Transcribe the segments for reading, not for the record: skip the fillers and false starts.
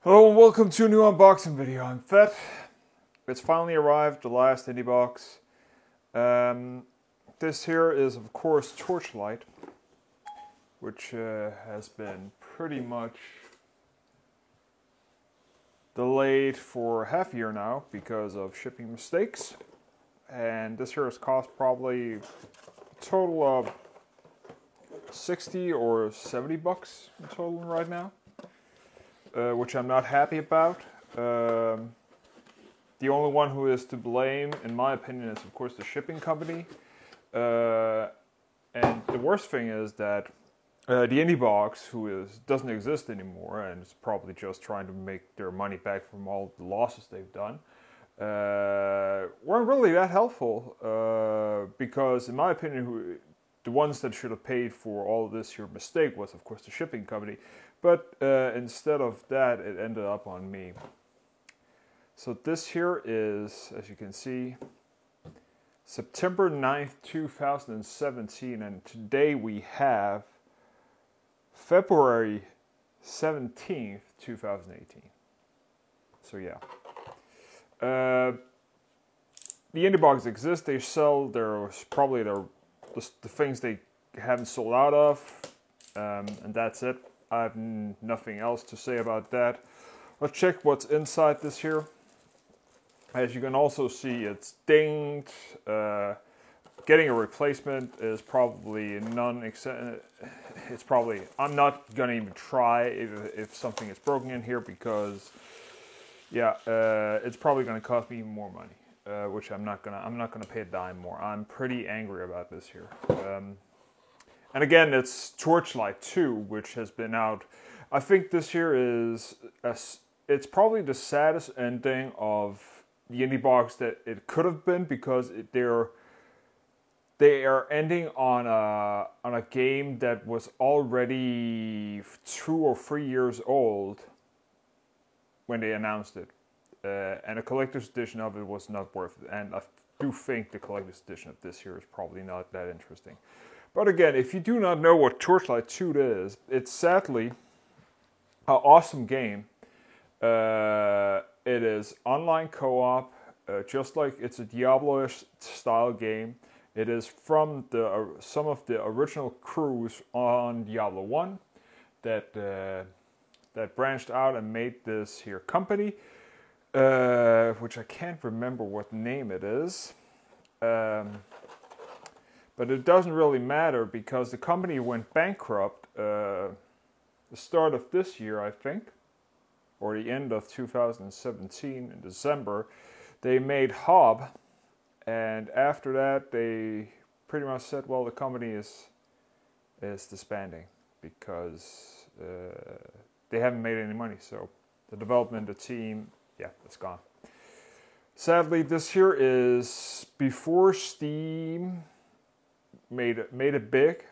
Hello and welcome to a new unboxing video. I'm Fett. It's finally arrived, the last indie box. This here is of course Torchlight, which has been pretty much delayed for half a year now because of shipping mistakes. And this here has cost probably a total of 60 or 70 bucks in total right now. Which I'm not happy about. The only one who is to blame, in my opinion, is of course the shipping company. And the worst thing is that the indie box, who doesn't exist anymore and is probably just trying to make their money back from all the losses they've done, weren't really that helpful. Because in my opinion, the ones that should have paid for all of this here mistake was of course the shipping company. But instead of that, it ended up on me. So this here is, as you can see, September 9th, 2017. And today we have February 17th, 2018. So yeah. The indie box exists. They sell probably the things they haven't sold out of. And that's it. I have nothing else to say about that. Let's check what's inside this here. As you can also see, it's dinged. Getting a replacement is probably it's probably, I'm not gonna even try if something is broken in here because, yeah, it's probably gonna cost me even more money, which I'm not gonna pay a dime more. I'm pretty angry about this here. And again, it's Torchlight 2, which has been out. I think this year it's probably the saddest ending of the indie box that it could have been, because they are ending on a game that was already 2 or 3 years old when they announced it, and a collector's edition of it was not worth it. And I do think the collector's edition of this year is probably not that interesting. But again, if you do not know what Torchlight 2 is, it's sadly an awesome game. It is online co-op, just like it's a Diablo-ish style game. It is from some of the original crews on Diablo 1 that branched out and made this here company, which I can't remember what name it is. But it doesn't really matter because the company went bankrupt the start of this year, I think, or the end of 2017 in December. They made Hob, and after that they pretty much said, well, the company is disbanding because they haven't made any money. So the development, the team, yeah, it's gone. Sadly, this here is before Steam made it big,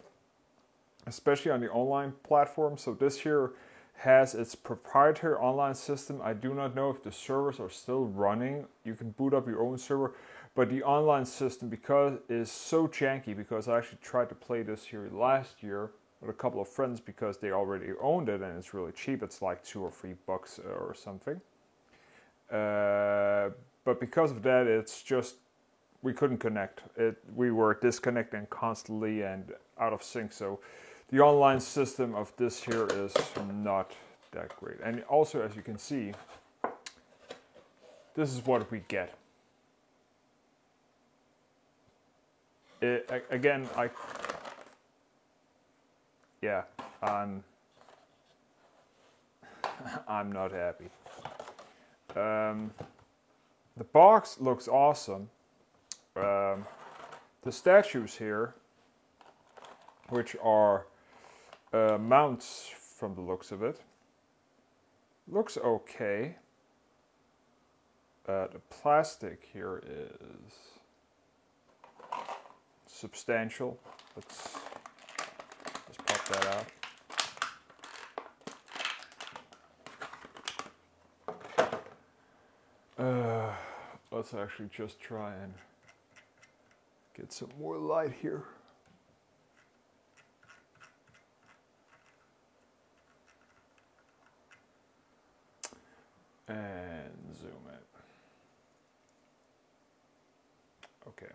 especially on the online platform. So this here has its proprietary online system. I do not know if the servers are still running. You can boot up your own server, but the online system, because is so janky, because I actually tried to play this here last year with a couple of friends because they already owned it and it's really cheap. It's like $2 or $3 or something. But because of that, it's just, we couldn't connect. We were disconnecting constantly and out of sync. So the online system of this here is not that great. And also, as you can see, this is what we get. Again, I'm not happy. The box looks awesome. The statues here, which are mounts from the looks of it, looks okay. The plastic here is substantial. Let's pop that out. Let's actually just try and get some more light here. And zoom in. Okay.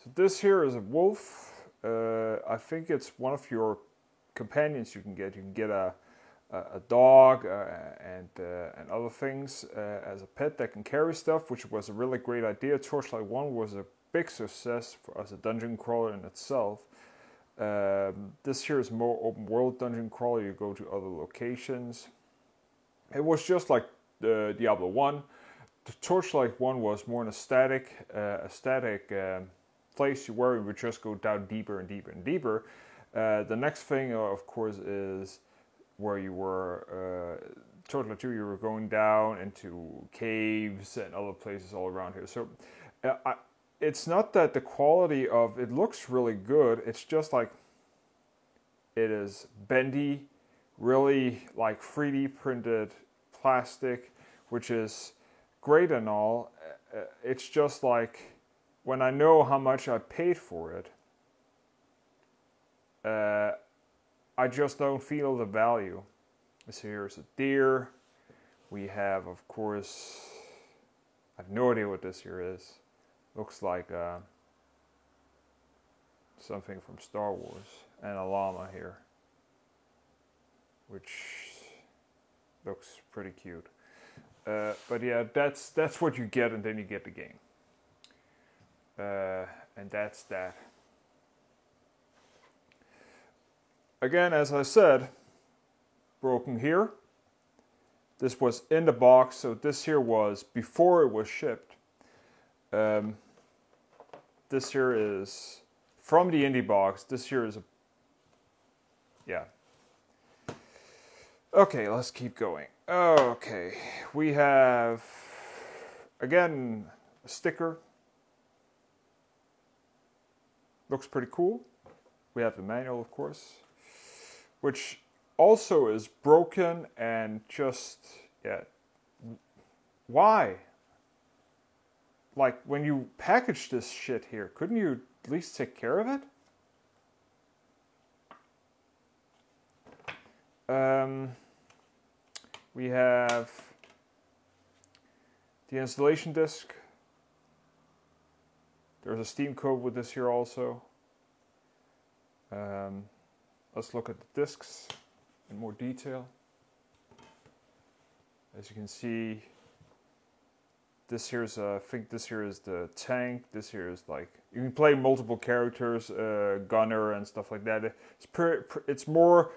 So this here is a wolf. I think it's one of your companions you can get. You can get a dog and other things as a pet that can carry stuff, which was a really great idea. Torchlight 1 was a big success as a dungeon crawler in itself. This here is more open world dungeon crawler. You go to other locations. It was just like Diablo 1. The Torchlight 1 was more in a static place where you would just go down deeper and deeper and deeper. The next thing, of course, is where you were, Torchlight 2, you were going down into caves and other places all around here. So it's not that the quality of it looks really good. It's just like it is bendy, really like 3D printed plastic, which is great and all. It's just like when I know how much I paid for it, I just don't feel the value. So here's a deer. We have, of course, I have no idea what this here is. Looks like something from Star Wars. And a llama here, which looks pretty cute. But yeah, that's what you get, and then you get the game. And that's that. Again, as I said, broken here. This was in the box, so this here was before it was shipped. This here is from the indie box. This here is yeah. Okay, let's keep going. Okay, we have, again, a sticker. Looks pretty cool. We have the manual, of course, which also is broken and just, yeah. Why? Like, when you package this shit here, couldn't you at least take care of it? We have the installation disc. There's a Steam code with this here also. Let's look at the discs in more detail. As you can see, this here's I think this here is the tank. This here is like, you can play multiple characters, gunner and stuff like that. It's more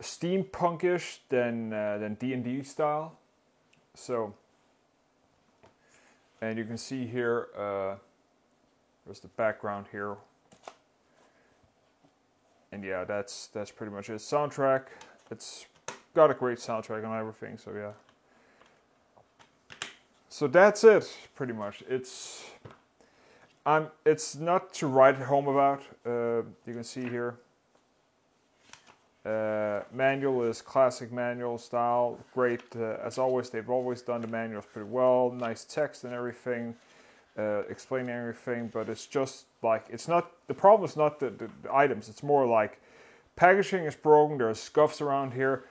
steampunkish than D&D style. So, and you can see here, there's the background here. And yeah, that's pretty much it. Soundtrack, it's got a great soundtrack and everything, so yeah. So that's it, pretty much. It's not to write home about. You can see here. Manual is classic manual style. Great, as always. They've always done the manuals pretty well. Nice text and everything, explaining everything. But it's just like, it's not, the problem is not the items. It's more like packaging is broken. There's scuffs around here.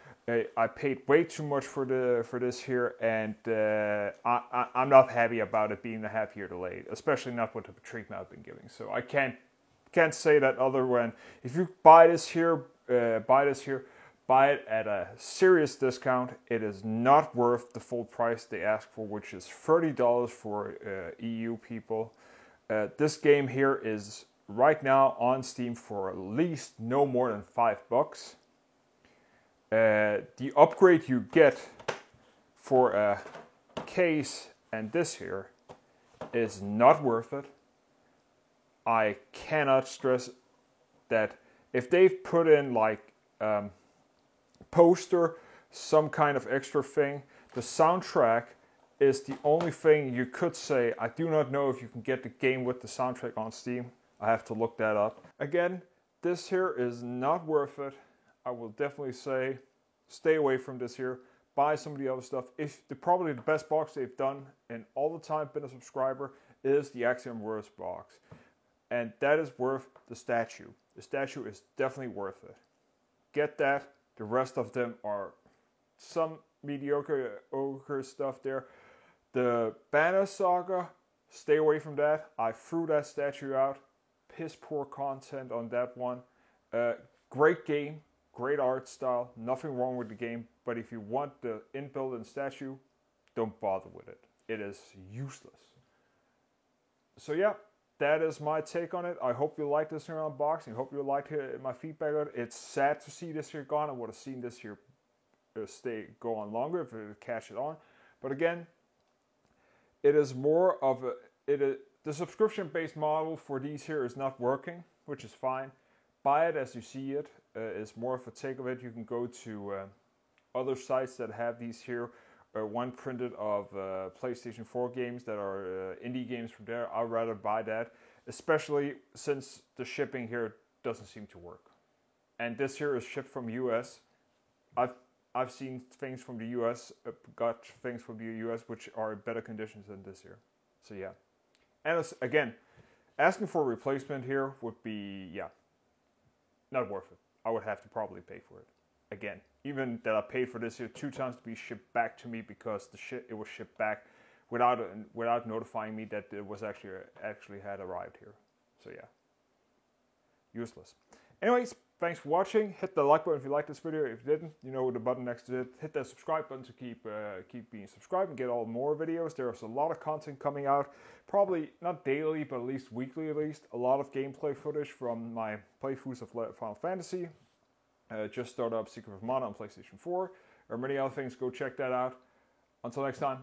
I paid way too much for this here, and I'm not happy about it being a half year delayed, especially not with the treatment I've been giving. So I can't say that other than if you buy this here, buy it at a serious discount. It is not worth the full price they ask for, which is $30 for EU people. This game here is right now on Steam for at least no more than $5. The upgrade you get for a case and this here is not worth it. I cannot stress that if they've put in like poster, some kind of extra thing, the soundtrack is the only thing you could say. I do not know if you can get the game with the soundtrack on Steam. I have to look that up. Again, this here is not worth it. I will definitely say stay away from this here. Buy some of the other stuff. Probably the best box they've done in all the time been a subscriber is the Axiom Verge box. And that is worth the statue. The statue is definitely worth it. Get that. The rest of them are some mediocre stuff there. The Banner Saga, stay away from that. I threw that statue out. Piss poor content on that one. Great game, great art style, nothing wrong with the game. But if you want the inbuilt statue, don't bother with it. It is useless. So yeah, that is my take on it. I hope you liked this here unboxing. I hope you liked my feedback on it. It's sad to see this year gone. I would have seen this year go on longer if it would catch it on. But again, it is more of the subscription-based model for these here is not working, which is fine. Buy it as you see it. Is more of a take of it. You can go to other sites that have these here. One printed of PlayStation 4 games that are indie games from there. I'd rather buy that, especially since the shipping here doesn't seem to work. And this here is shipped from US. I've seen things from the US, got things from the US which are in better conditions than this here. So yeah. And again, asking for a replacement here would be, not worth it. I would have to probably pay for it. Again, even that I paid for this here 2 times to be shipped back to me because it was shipped back without notifying me that it was actually had arrived here. So yeah, useless. Anyways, thanks for watching. Hit the like button if you liked this video. If you didn't, you know the button next to it. Hit that subscribe button to keep being subscribed and get all more videos. There's a lot of content coming out, probably not daily, but at least weekly at least. A lot of gameplay footage from my playthroughs of Final Fantasy. Just started up Secret of Mana on PlayStation 4. There are many other things. Go check that out. Until next time.